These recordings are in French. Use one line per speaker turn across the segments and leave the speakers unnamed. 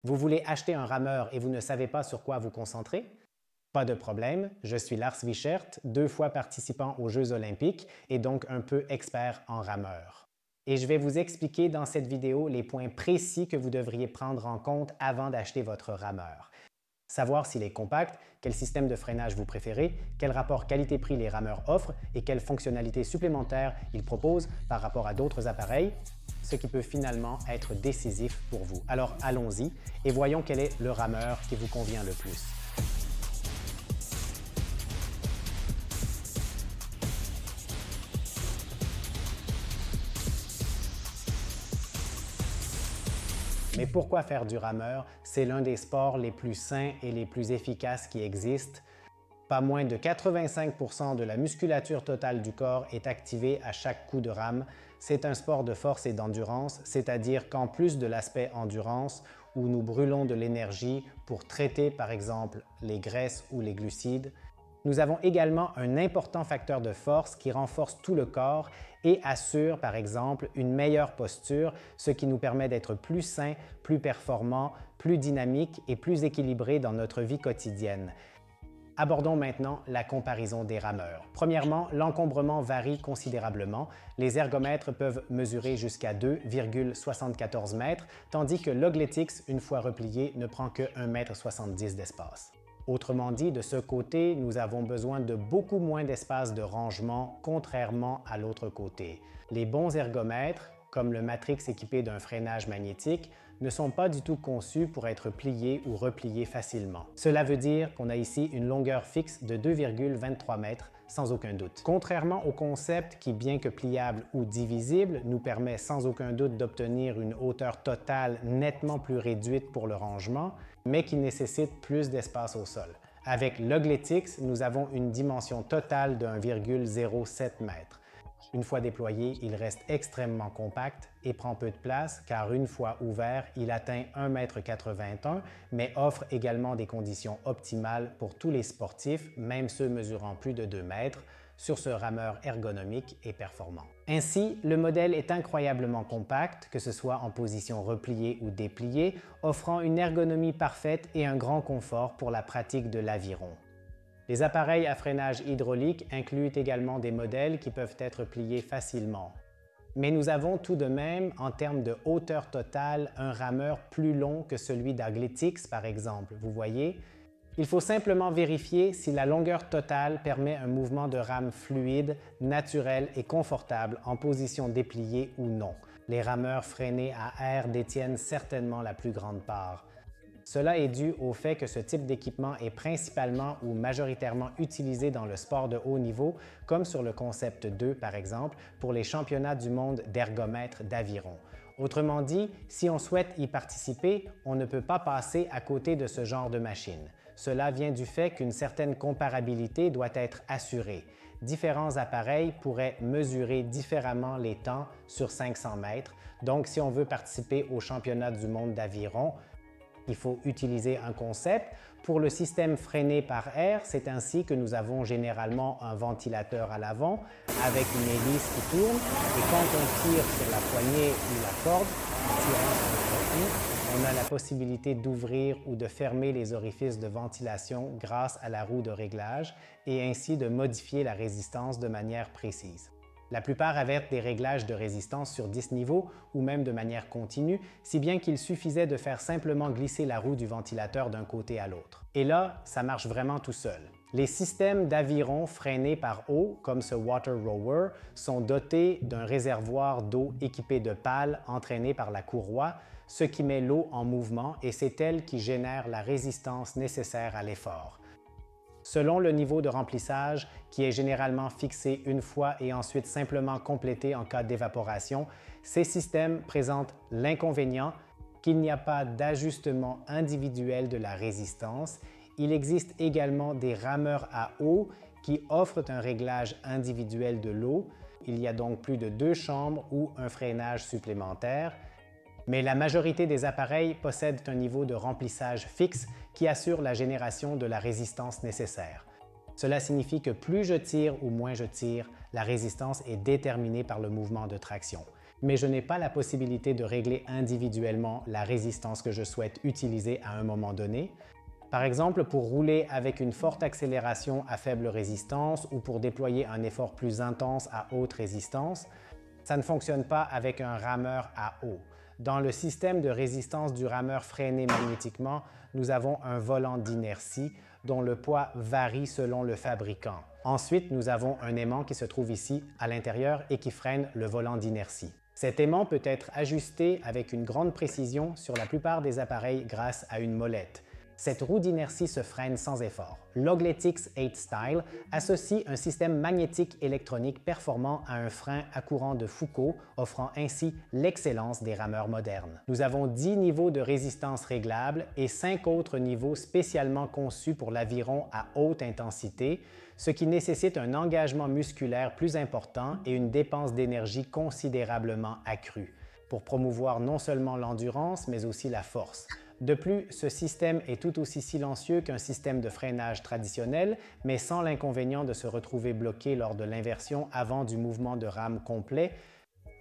Vous voulez acheter un rameur et vous ne savez pas sur quoi vous concentrer? Pas de problème, je suis Lars Wichert, 2 fois participant aux Jeux olympiques et donc un peu expert en rameur. Et je vais vous expliquer dans cette vidéo les points précis que vous devriez prendre en compte avant d'acheter votre rameur. Savoir s'il est compact, quel système de freinage vous préférez, quel rapport qualité-prix les rameurs offrent et quelles fonctionnalités supplémentaires ils proposent par rapport à d'autres appareils, ce qui peut finalement être décisif pour vous. Alors allons-y et voyons quel est le rameur qui vous convient le plus. Mais pourquoi faire du rameur? C'est l'un des sports les plus sains et les plus efficaces qui existent. Pas moins de 85% de la musculature totale du corps est activée à chaque coup de rame. C'est un sport de force et d'endurance, c'est-à-dire qu'en plus de l'aspect endurance, où nous brûlons de l'énergie pour traiter par exemple les graisses ou les glucides, nous avons également un important facteur de force qui renforce tout le corps et assure par exemple une meilleure posture, ce qui nous permet d'être plus sains, plus performants, plus dynamiques et plus équilibrés dans notre vie quotidienne. Abordons maintenant la comparaison des rameurs. Premièrement, l'encombrement varie considérablement. Les ergomètres peuvent mesurer jusqu'à 2,74 mètres, tandis que l'Ogletix, une fois replié, ne prend que 1,70 m d'espace. Autrement dit, de ce côté, nous avons besoin de beaucoup moins d'espace de rangement, contrairement à l'autre côté. Les bons ergomètres, comme le Matrix équipé d'un freinage magnétique, ne sont pas du tout conçus pour être pliés ou repliés facilement. Cela veut dire qu'on a ici une longueur fixe de 2,23 mètres, sans aucun doute. Contrairement au concept qui, bien que pliable ou divisible, nous permet sans aucun doute d'obtenir une hauteur totale nettement plus réduite pour le rangement, mais qui nécessite plus d'espace au sol. Avec l'Ogletix, nous avons une dimension totale de 1,07 m. Une fois déployé, il reste extrêmement compact et prend peu de place car une fois ouvert, il atteint 1,81 m, mais offre également des conditions optimales pour tous les sportifs, même ceux mesurant plus de 2 mètres, sur ce rameur ergonomique et performant. Ainsi, le modèle est incroyablement compact, que ce soit en position repliée ou dépliée, offrant une ergonomie parfaite et un grand confort pour la pratique de l'aviron. Les appareils à freinage hydraulique incluent également des modèles qui peuvent être pliés facilement. Mais nous avons tout de même, en termes de hauteur totale, un rameur plus long que celui d'Ogletix par exemple, vous voyez? Il faut simplement vérifier si la longueur totale permet un mouvement de rame fluide, naturel et confortable en position dépliée ou non. Les rameurs freinés à air détiennent certainement la plus grande part. Cela est dû au fait que ce type d'équipement est principalement ou majoritairement utilisé dans le sport de haut niveau, comme sur le Concept 2 par exemple, pour les championnats du monde d'ergomètres d'aviron. Autrement dit, si on souhaite y participer, on ne peut pas passer à côté de ce genre de machine. Cela vient du fait qu'une certaine comparabilité doit être assurée. Différents appareils pourraient mesurer différemment les temps sur 500 mètres, donc si on veut participer au championnat du monde d'aviron, il faut utiliser un concept. Pour le système freiné par air, c'est ainsi que nous avons généralement un ventilateur à l'avant avec une hélice qui tourne et quand on tire sur la poignée ou la corde, en tirant sur le on a la possibilité d'ouvrir ou de fermer les orifices de ventilation grâce à la roue de réglage et ainsi de modifier la résistance de manière précise. La plupart avertent des réglages de résistance sur 10 niveaux ou même de manière continue, si bien qu'il suffisait de faire simplement glisser la roue du ventilateur d'un côté à l'autre. Et là, ça marche vraiment tout seul. Les systèmes d'aviron freinés par eau, comme ce Water Rower, sont dotés d'un réservoir d'eau équipé de pales entraînées par la courroie, ce qui met l'eau en mouvement et c'est elle qui génère la résistance nécessaire à l'effort. Selon le niveau de remplissage, qui est généralement fixé une fois et ensuite simplement complété en cas d'évaporation, ces systèmes présentent l'inconvénient qu'il n'y a pas d'ajustement individuel de la résistance. Il existe également des rameurs à eau qui offrent un réglage individuel de l'eau. Il y a donc plus de 2 chambres ou un freinage supplémentaire. Mais la majorité des appareils possèdent un niveau de remplissage fixe qui assure la génération de la résistance nécessaire. Cela signifie que plus je tire ou moins je tire, la résistance est déterminée par le mouvement de traction. mais je n'ai pas la possibilité de régler individuellement la résistance que je souhaite utiliser à un moment donné. Par exemple, pour rouler avec une forte accélération à faible résistance ou pour déployer un effort plus intense à haute résistance, ça ne fonctionne pas avec un rameur à eau. Dans le système de résistance du rameur freiné magnétiquement, nous avons un volant d'inertie dont le poids varie selon le fabricant. Ensuite, nous avons un aimant qui se trouve ici à l'intérieur et qui freine le volant d'inertie. Cet aimant peut être ajusté avec une grande précision sur la plupart des appareils grâce à une molette. Cette roue d'inertie se freine sans effort. Logletics 8 Style associe un système magnétique électronique performant à un frein à courant de Foucault, offrant ainsi l'excellence des rameurs modernes. Nous avons 10 niveaux de résistance réglables et 5 autres niveaux spécialement conçus pour l'aviron à haute intensité, ce qui nécessite un engagement musculaire plus important et une dépense d'énergie considérablement accrue, pour promouvoir non seulement l'endurance, mais aussi la force. De plus, ce système est tout aussi silencieux qu'un système de freinage traditionnel, mais sans l'inconvénient de se retrouver bloqué lors de l'inversion avant du mouvement de rame complet,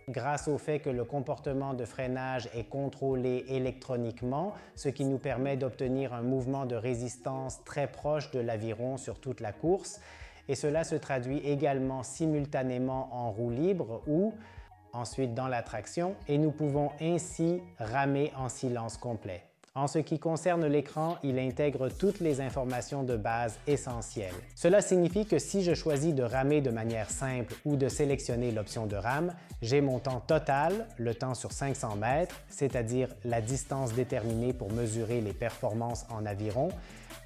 grâce au fait que le comportement de freinage est contrôlé électroniquement, ce qui nous permet d'obtenir un mouvement de résistance très proche de l'aviron sur toute la course. Et cela se traduit également simultanément en roue libre ou ensuite dans la traction, et nous pouvons ainsi ramer en silence complet. En ce qui concerne l'écran, il intègre toutes les informations de base essentielles. Cela signifie que si je choisis de ramer de manière simple ou de sélectionner l'option de rame, j'ai mon temps total, le temps sur 500 mètres, c'est-à-dire la distance déterminée pour mesurer les performances en aviron,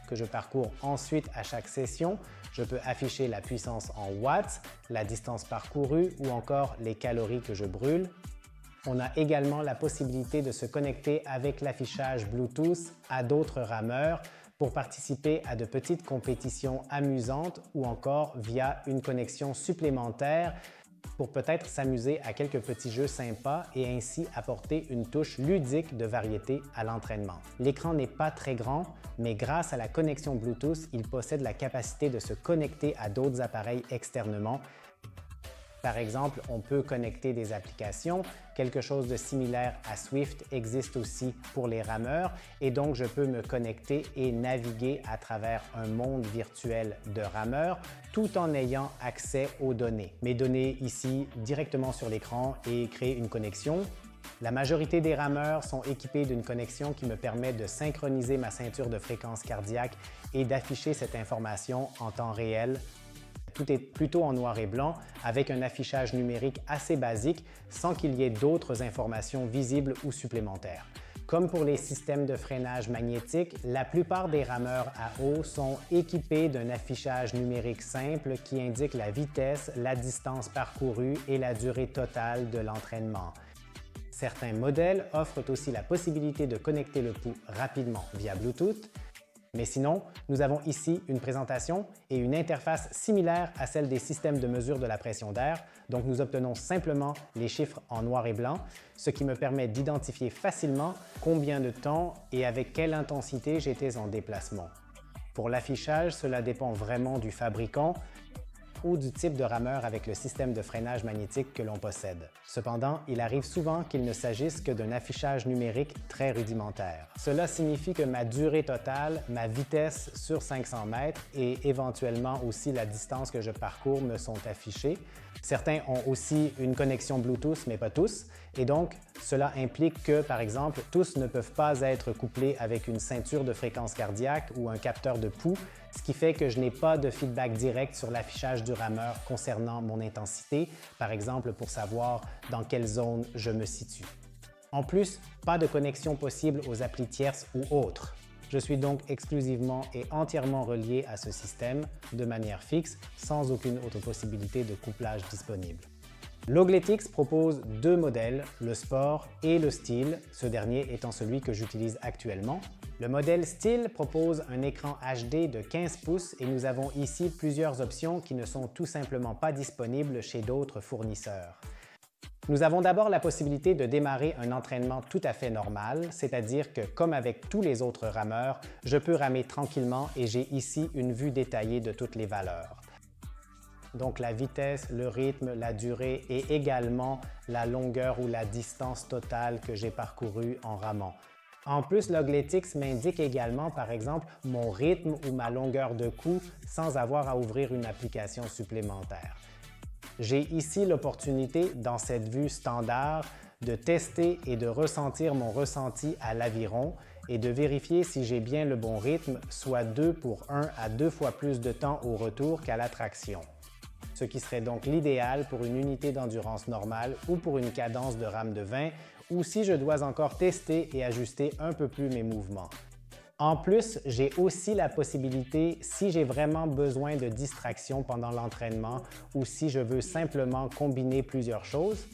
que je parcours ensuite à chaque session. Je peux afficher la puissance en watts, la distance parcourue ou encore les calories que je brûle. On a également la possibilité de se connecter avec l'affichage Bluetooth à d'autres rameurs pour participer à de petites compétitions amusantes ou encore via une connexion supplémentaire pour peut-être s'amuser à quelques petits jeux sympas et ainsi apporter une touche ludique de variété à l'entraînement. L'écran n'est pas très grand, mais grâce à la connexion Bluetooth, il possède la capacité de se connecter à d'autres appareils externement. Par exemple, on peut connecter des applications. Quelque chose de similaire à Swift existe aussi pour les rameurs et donc je peux me connecter et naviguer à travers un monde virtuel de rameurs tout en ayant accès aux données. Mes données ici directement sur l'écran et créer une connexion. La majorité des rameurs sont équipés d'une connexion qui me permet de synchroniser ma ceinture de fréquence cardiaque et d'afficher cette information en temps réel. Tout est plutôt en noir et blanc avec un affichage numérique assez basique sans qu'il y ait d'autres informations visibles ou supplémentaires. Comme pour les systèmes de freinage magnétique, la plupart des rameurs à eau sont équipés d'un affichage numérique simple qui indique la vitesse, la distance parcourue et la durée totale de l'entraînement. Certains modèles offrent aussi la possibilité de connecter le pouls rapidement via Bluetooth. Mais sinon, nous avons ici une présentation et une interface similaire à celle des systèmes de mesure de la pression d'air, donc nous obtenons simplement les chiffres en noir et blanc, ce qui me permet d'identifier facilement combien de temps et avec quelle intensité j'étais en déplacement. Pour l'affichage, cela dépend vraiment du fabricant ou du type de rameur avec le système de freinage magnétique que l'on possède. Cependant, il arrive souvent qu'il ne s'agisse que d'un affichage numérique très rudimentaire. Cela signifie que ma durée totale, ma vitesse sur 500 mètres et éventuellement aussi la distance que je parcours me sont affichés. Certains ont aussi une connexion Bluetooth, mais pas tous, et donc cela implique que, par exemple, tous ne peuvent pas être couplés avec une ceinture de fréquence cardiaque ou un capteur de pouls, ce qui fait que je n'ai pas de feedback direct sur l'affichage du rameur concernant mon intensité, par exemple pour savoir dans quelle zone je me situe. En plus, pas de connexion possible aux applis tierces ou autres. Je suis donc exclusivement et entièrement relié à ce système de manière fixe, sans aucune autre possibilité de couplage disponible. Logletics propose deux modèles, le Sport et le Style, ce dernier étant celui que j'utilise actuellement. Le modèle Style propose un écran HD de 15 pouces et nous avons ici plusieurs options qui ne sont tout simplement pas disponibles chez d'autres fournisseurs. Nous avons d'abord la possibilité de démarrer un entraînement tout à fait normal, c'est-à-dire que, comme avec tous les autres rameurs, je peux ramer tranquillement et j'ai ici une vue détaillée de toutes les valeurs. donc la vitesse, le rythme, la durée et également la longueur ou la distance totale que j'ai parcourue en ramant. En plus, Logletix m'indique également, par exemple, mon rythme ou ma longueur de coup sans avoir à ouvrir une application supplémentaire. J'ai ici l'opportunité, dans cette vue standard, de tester et de ressentir mon ressenti à l'aviron et de vérifier si j'ai bien le bon rythme, soit 2 pour 1 à 2 fois plus de temps au retour qu'à la traction. Ce qui serait donc l'idéal pour une unité d'endurance normale ou pour une cadence de rame de 20, ou si je dois encore tester et ajuster un peu plus mes mouvements. En plus, j'ai aussi la possibilité, si j'ai vraiment besoin de distraction pendant l'entraînement ou si je veux simplement combiner plusieurs choses,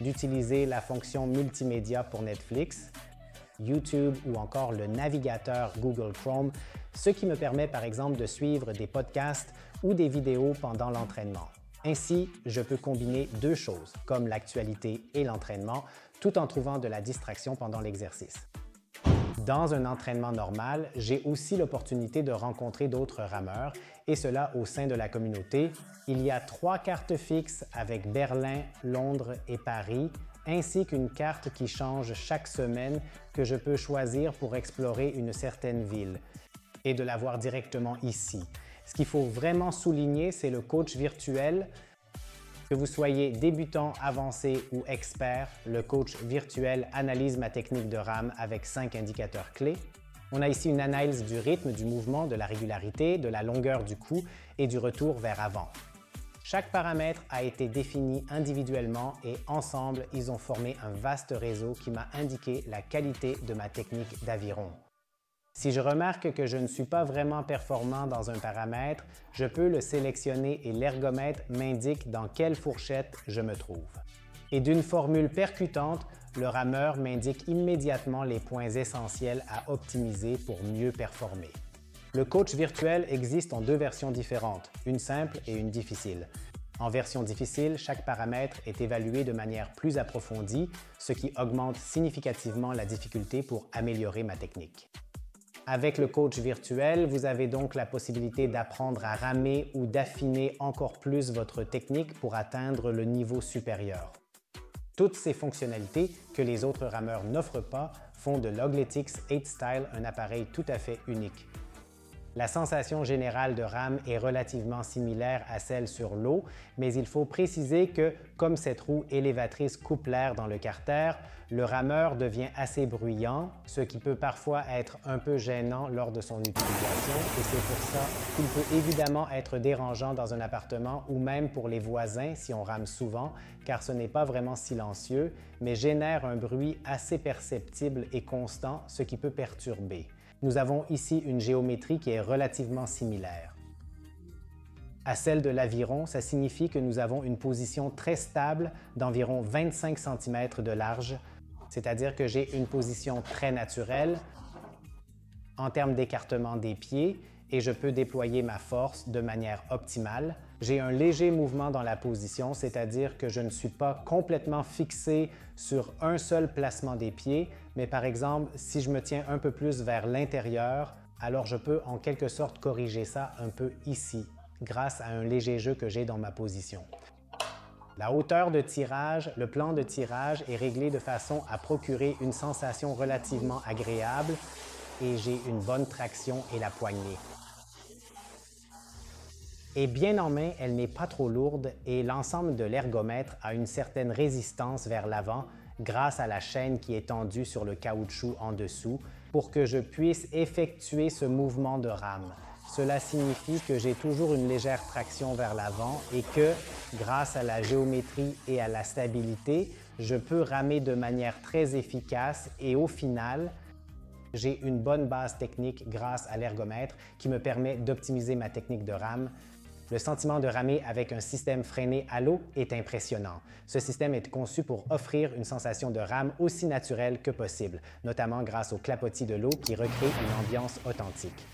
d'utiliser la fonction multimédia pour Netflix, YouTube ou encore le navigateur Google Chrome, ce qui me permet par exemple de suivre des podcasts ou des vidéos pendant l'entraînement. Ainsi, je peux combiner deux choses, comme l'actualité et l'entraînement, tout en trouvant de la distraction pendant l'exercice. Dans un entraînement normal, j'ai aussi l'opportunité de rencontrer d'autres rameurs, et cela au sein de la communauté. Il y a 3 cartes fixes avec Berlin, Londres et Paris, ainsi qu'une carte qui change chaque semaine que je peux choisir pour explorer une certaine ville et de la voir directement ici. Ce qu'il faut vraiment souligner, c'est le coach virtuel. Que vous soyez débutant, avancé ou expert, le coach virtuel analyse ma technique de rame avec 5 indicateurs clés. On a ici une analyse du rythme, du mouvement, de la régularité, de la longueur du coup et du retour vers avant. Chaque paramètre a été défini individuellement et ensemble, ils ont formé un vaste réseau qui m'a indiqué la qualité de ma technique d'aviron. Si je remarque que je ne suis pas vraiment performant dans un paramètre, je peux le sélectionner et l'ergomètre m'indique dans quelle fourchette je me trouve. Et d'une formule percutante, le rameur m'indique immédiatement les points essentiels à optimiser pour mieux performer. Le coach virtuel existe en 2 versions différentes, une simple et une difficile. En version difficile, chaque paramètre est évalué de manière plus approfondie, ce qui augmente significativement la difficulté pour améliorer ma technique. Avec le coach virtuel, vous avez donc la possibilité d'apprendre à ramer ou d'affiner encore plus votre technique pour atteindre le niveau supérieur. Toutes ces fonctionnalités que les autres rameurs n'offrent pas font de Logletix 8 Style un appareil tout à fait unique. La sensation générale de rame est relativement similaire à celle sur l'eau, mais il faut préciser que, comme cette roue élévatrice coupe l'air dans le carter, le rameur devient assez bruyant, ce qui peut parfois être un peu gênant lors de son utilisation, et c'est pour ça qu'il peut évidemment être dérangeant dans un appartement ou même pour les voisins si on rame souvent, car ce n'est pas vraiment silencieux, mais génère un bruit assez perceptible et constant, ce qui peut perturber. Nous avons ici une géométrie qui est relativement similaire. À celle de l'aviron, ça signifie que nous avons une position très stable d'environ 25 cm de large, c'est-à-dire que j'ai une position très naturelle en termes d'écartement des pieds et je peux déployer ma force de manière optimale. J'ai un léger mouvement dans la position, c'est-à-dire que je ne suis pas complètement fixé sur un seul placement des pieds, mais par exemple, si je me tiens un peu plus vers l'intérieur, alors je peux en quelque sorte corriger ça un peu ici, grâce à un léger jeu que j'ai dans ma position. La hauteur de tirage, le plan de tirage est réglé de façon à procurer une sensation relativement agréable et j'ai une bonne traction et la poignée. Et bien en main, elle n'est pas trop lourde et l'ensemble de l'ergomètre a une certaine résistance vers l'avant grâce à la chaîne qui est tendue sur le caoutchouc en dessous pour que je puisse effectuer ce mouvement de rame. Cela signifie que j'ai toujours une légère traction vers l'avant et que, grâce à la géométrie et à la stabilité, je peux ramer de manière très efficace et au final, j'ai une bonne base technique grâce à l'ergomètre qui me permet d'optimiser ma technique de rame. Le sentiment de ramer avec un système freiné à l'eau est impressionnant. Ce système est conçu pour offrir une sensation de rame aussi naturelle que possible, notamment grâce au clapotis de l'eau qui recrée une ambiance authentique.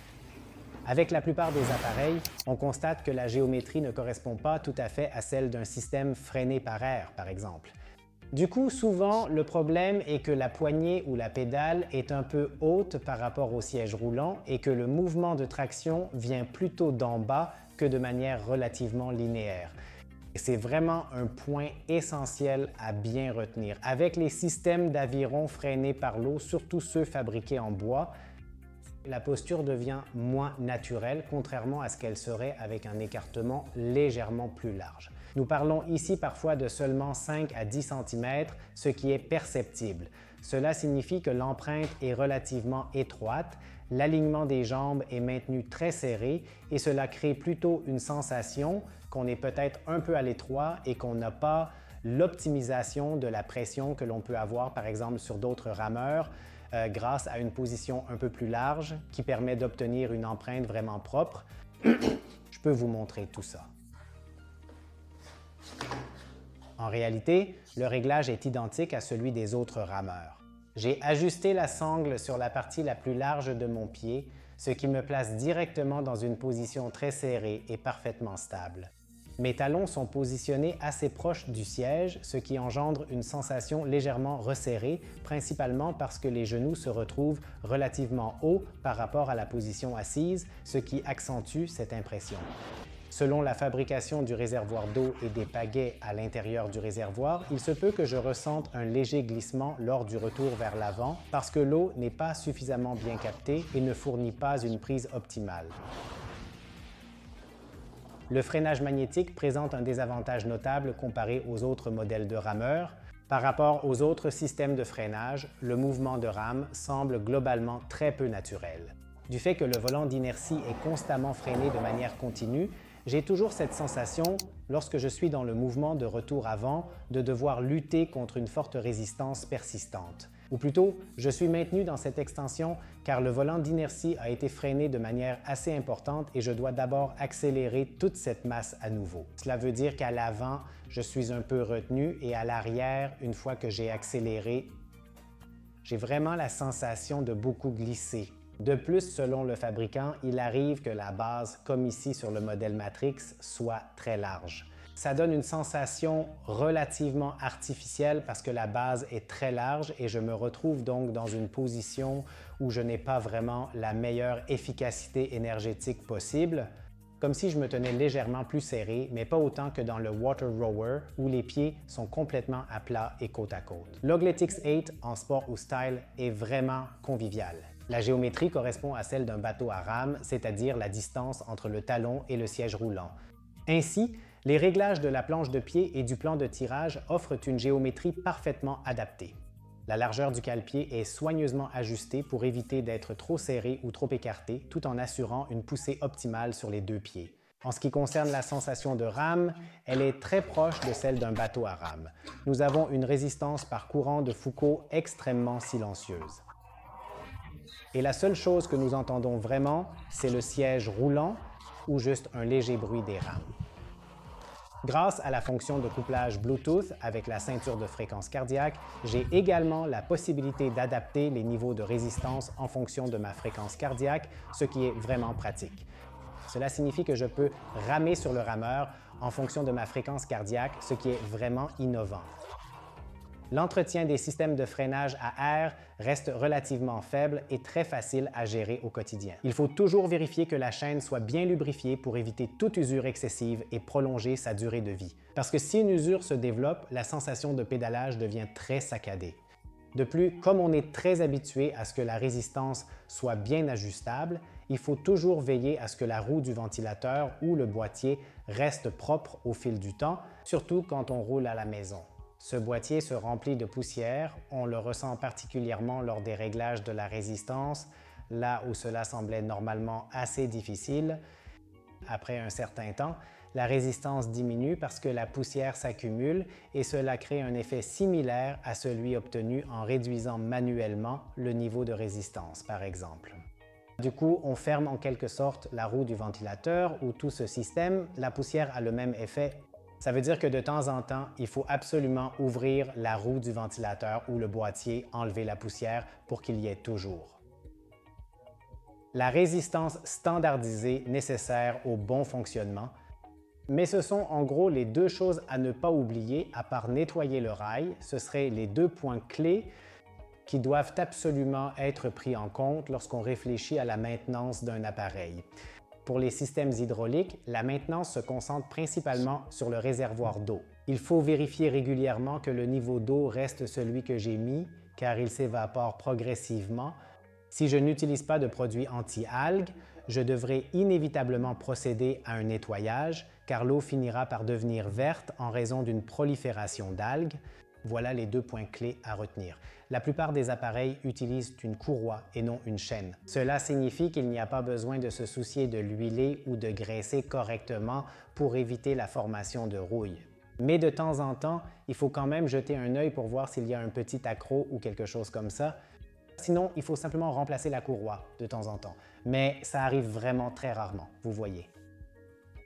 Avec la plupart des appareils, on constate que la géométrie ne correspond pas tout à fait à celle d'un système freiné par air, par exemple. Du coup, souvent, le problème est que la poignée ou la pédale est un peu haute par rapport au siège roulant et que le mouvement de traction vient plutôt d'en bas que de manière relativement linéaire. C'est vraiment un point essentiel à bien retenir. Avec les systèmes d'aviron freinés par l'eau, surtout ceux fabriqués en bois, la posture devient moins naturelle, contrairement à ce qu'elle serait avec un écartement légèrement plus large. Nous parlons ici parfois de seulement 5 à 10 cm, ce qui est perceptible. Cela signifie que l'empreinte est relativement étroite, l'alignement des jambes est maintenu très serré et cela crée plutôt une sensation qu'on est peut-être un peu à l'étroit et qu'on n'a pas l'optimisation de la pression que l'on peut avoir par exemple sur d'autres rameurs grâce à une position un peu plus large qui permet d'obtenir une empreinte vraiment propre. Je peux vous montrer tout ça. En réalité, le réglage est identique à celui des autres rameurs. J'ai ajusté la sangle sur la partie la plus large de mon pied, ce qui me place directement dans une position très serrée et parfaitement stable. Mes talons sont positionnés assez proches du siège, ce qui engendre une sensation légèrement resserrée, principalement parce que les genoux se retrouvent relativement hauts par rapport à la position assise, ce qui accentue cette impression. Selon la fabrication du réservoir d'eau et des pagaies à l'intérieur du réservoir, il se peut que je ressente un léger glissement lors du retour vers l'avant parce que l'eau n'est pas suffisamment bien captée et ne fournit pas une prise optimale. Le freinage magnétique présente un désavantage notable comparé aux autres modèles de rameurs. Par rapport aux autres systèmes de freinage, le mouvement de rame semble globalement très peu naturel. Du fait que le volant d'inertie est constamment freiné de manière continue, j'ai toujours cette sensation, lorsque je suis dans le mouvement de retour avant, de devoir lutter contre une forte résistance persistante. Ou plutôt, je suis maintenu dans cette extension car le volant d'inertie a été freiné de manière assez importante et je dois d'abord accélérer toute cette masse à nouveau. Cela veut dire qu'à l'avant, je suis un peu retenu et à l'arrière, une fois que j'ai accéléré, j'ai vraiment la sensation de beaucoup glisser. De plus, selon le fabricant, il arrive que la base, comme ici sur le modèle Matrix, soit très large. Ça donne une sensation relativement artificielle parce que la base est très large et je me retrouve donc dans une position où je n'ai pas vraiment la meilleure efficacité énergétique possible, comme si je me tenais légèrement plus serré, mais pas autant que dans le Water Rower où les pieds sont complètement à plat et côte à côte. L'Ogletix 8 en sport ou style est vraiment convivial. La géométrie correspond à celle d'un bateau à rame, c'est-à-dire la distance entre le talon et le siège roulant. Ainsi, les réglages de la planche de pied et du plan de tirage offrent une géométrie parfaitement adaptée. La largeur du cale-pied est soigneusement ajustée pour éviter d'être trop serré ou trop écarté, tout en assurant une poussée optimale sur les deux pieds. En ce qui concerne la sensation de rame, elle est très proche de celle d'un bateau à rame. Nous avons une résistance par courant de Foucault extrêmement silencieuse. Et la seule chose que nous entendons vraiment, c'est le siège roulant ou juste un léger bruit des rames. Grâce à la fonction de couplage Bluetooth avec la ceinture de fréquence cardiaque, j'ai également la possibilité d'adapter les niveaux de résistance en fonction de ma fréquence cardiaque, ce qui est vraiment pratique. Cela signifie que je peux ramer sur le rameur en fonction de ma fréquence cardiaque, ce qui est vraiment innovant. L'entretien des systèmes de freinage à air reste relativement faible et très facile à gérer au quotidien. Il faut toujours vérifier que la chaîne soit bien lubrifiée pour éviter toute usure excessive et prolonger sa durée de vie. Parce que si une usure se développe, la sensation de pédalage devient très saccadée. De plus, comme on est très habitué à ce que la résistance soit bien ajustable, il faut toujours veiller à ce que la roue du ventilateur ou le boîtier reste propre au fil du temps, surtout quand on roule à la maison. Ce boîtier se remplit de poussière, on le ressent particulièrement lors des réglages de la résistance, là où cela semblait normalement assez difficile. Après un certain temps, la résistance diminue parce que la poussière s'accumule et cela crée un effet similaire à celui obtenu en réduisant manuellement le niveau de résistance, par exemple. Du coup, on ferme en quelque sorte la roue du ventilateur ou tout ce système, la poussière a le même effet. Ça veut dire que de temps en temps, il faut absolument ouvrir la roue du ventilateur ou le boîtier, enlever la poussière pour qu'il y ait toujours. La résistance standardisée nécessaire au bon fonctionnement, Mais ce sont en gros les deux choses à ne pas oublier, à part nettoyer le rail. Ce seraient les deux points clés qui doivent absolument être pris en compte lorsqu'on réfléchit à la maintenance d'un appareil. Pour les systèmes hydrauliques, la maintenance se concentre principalement sur le réservoir d'eau. Il faut vérifier régulièrement que le niveau d'eau reste celui que j'ai mis, car il s'évapore progressivement. Si je n'utilise pas de produits anti-algues, je devrais inévitablement procéder à un nettoyage, car l'eau finira par devenir verte en raison d'une prolifération d'algues. Voilà les deux points clés à retenir. La plupart des appareils utilisent une courroie et non une chaîne. Cela signifie qu'il n'y a pas besoin de se soucier de l'huiler ou de graisser correctement pour éviter la formation de rouille. Mais de temps en temps, il faut quand même jeter un œil pour voir s'il y a un petit accroc ou quelque chose comme ça. Sinon, il faut simplement remplacer la courroie de temps en temps. Mais ça arrive vraiment très rarement, vous voyez.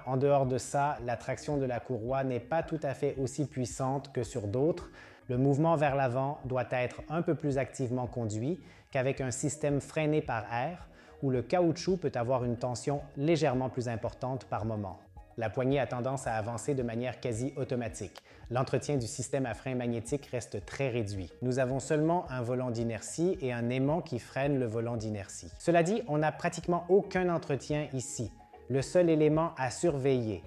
En dehors de ça, la traction de la courroie n'est pas tout à fait aussi puissante que sur d'autres. Le mouvement vers l'avant doit être un peu plus activement conduit qu'avec un système freiné par air où le caoutchouc peut avoir une tension légèrement plus importante par moment. La poignée a tendance à avancer de manière quasi automatique. L'entretien du système à frein magnétique reste très réduit. Nous avons seulement un volant d'inertie et un aimant qui freine le volant d'inertie. Cela dit, on n'a pratiquement aucun entretien ici. Le seul élément à surveiller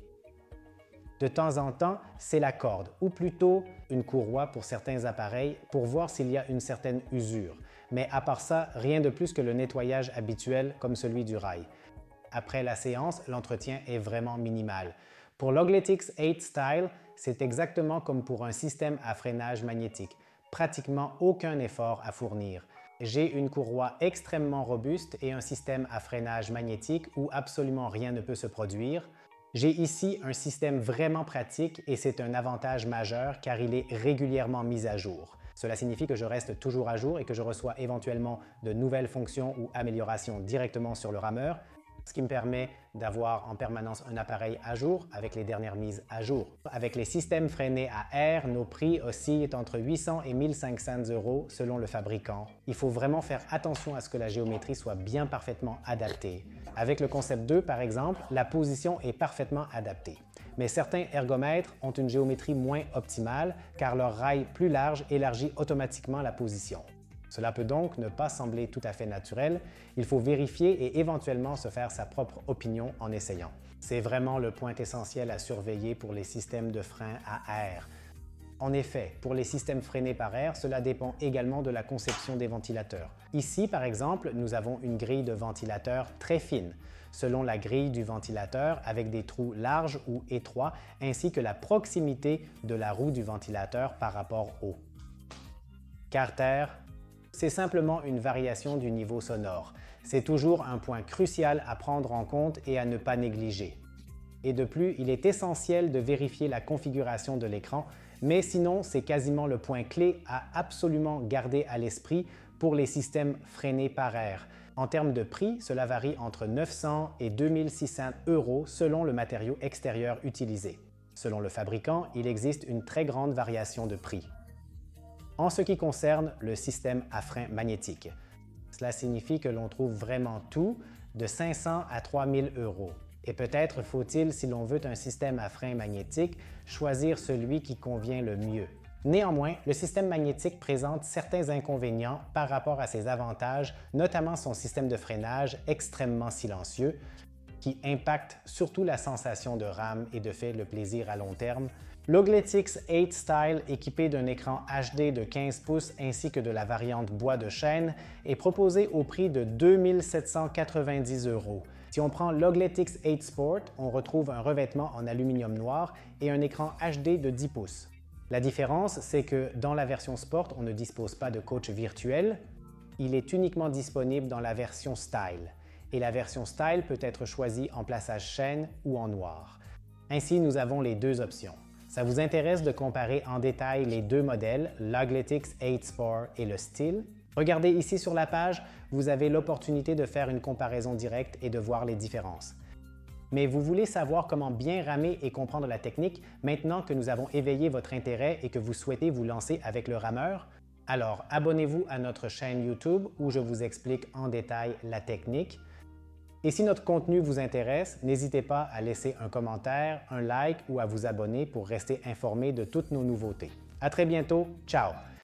de temps en temps, c'est la corde, ou plutôt une courroie pour certains appareils pour voir s'il y a une certaine usure. Mais à part ça, rien de plus que le nettoyage habituel comme celui du rail. Après la séance, l'entretien est vraiment minimal. Pour l'Ogletix 8 Style, c'est exactement comme pour un système à freinage magnétique. Pratiquement aucun effort à fournir. J'ai une courroie extrêmement robuste et un système à freinage magnétique où absolument rien ne peut se produire. J'ai ici un système vraiment pratique et c'est un avantage majeur car il est régulièrement mis à jour. Cela signifie que je reste toujours à jour et que je reçois éventuellement de nouvelles fonctions ou améliorations directement sur le rameur, ce qui me permet d'avoir en permanence un appareil à jour avec les dernières mises à jour. Avec les systèmes freinés à air, nos prix oscillent entre 800 et 1500 € selon le fabricant. Il faut vraiment faire attention à ce que la géométrie soit bien parfaitement adaptée. Avec le Concept 2, par exemple, la position est parfaitement adaptée. Mais certains ergomètres ont une géométrie moins optimale car leur rail plus large élargit automatiquement la position. Cela peut donc ne pas sembler tout à fait naturel. Il faut vérifier et éventuellement se faire sa propre opinion en essayant. C'est vraiment le point essentiel à surveiller pour les systèmes de frein à air. En effet, pour les systèmes freinés par air, cela dépend également de la conception des ventilateurs. Ici, par exemple, nous avons une grille de ventilateur très fine, selon la grille du ventilateur avec des trous larges ou étroits, ainsi que la proximité de la roue du ventilateur par rapport au carter. C'est simplement une variation du niveau sonore. C'est toujours un point crucial à prendre en compte et à ne pas négliger. Et de plus, il est essentiel de vérifier la configuration de l'écran, mais sinon, c'est quasiment le point clé à absolument garder à l'esprit pour les systèmes freinés par air. En termes de prix, cela varie entre 900 et 2600 € selon le matériau extérieur utilisé. Selon le fabricant, il existe une très grande variation de prix. En ce qui concerne le système à frein magnétique, cela signifie que l'on trouve vraiment tout de 500 à 3000 €. Et peut-être faut-il, si l'on veut un système à frein magnétique, choisir celui qui convient le mieux. Néanmoins, le système magnétique présente certains inconvénients par rapport à ses avantages, notamment son système de freinage extrêmement silencieux, qui impacte surtout la sensation de rame et de fait le plaisir à long terme. L'Ogletix 8 Style, équipé d'un écran HD de 15 pouces ainsi que de la variante bois de chêne, est proposé au prix de 2790 €. Si on prend l'Ogletix 8 Sport, on retrouve un revêtement en aluminium noir et un écran HD de 10 pouces. La différence, c'est que dans la version Sport, on ne dispose pas de coach virtuel. Il est uniquement disponible dans la version Style. Et la version Style peut être choisie en plaçage chêne ou en noir. Ainsi, nous avons les deux options. Ça vous intéresse de comparer en détail les deux modèles, l'Ogletix 8 Sport et le Style? Regardez ici sur la page, vous avez l'opportunité de faire une comparaison directe et de voir les différences. Mais vous voulez savoir comment bien ramer et comprendre la technique maintenant que nous avons éveillé votre intérêt et que vous souhaitez vous lancer avec le rameur? Alors, abonnez-vous à notre chaîne YouTube où je vous explique en détail la technique. Et si notre contenu vous intéresse, n'hésitez pas à laisser un commentaire, un like ou à vous abonner pour rester informé de toutes nos nouveautés. À très bientôt, ciao!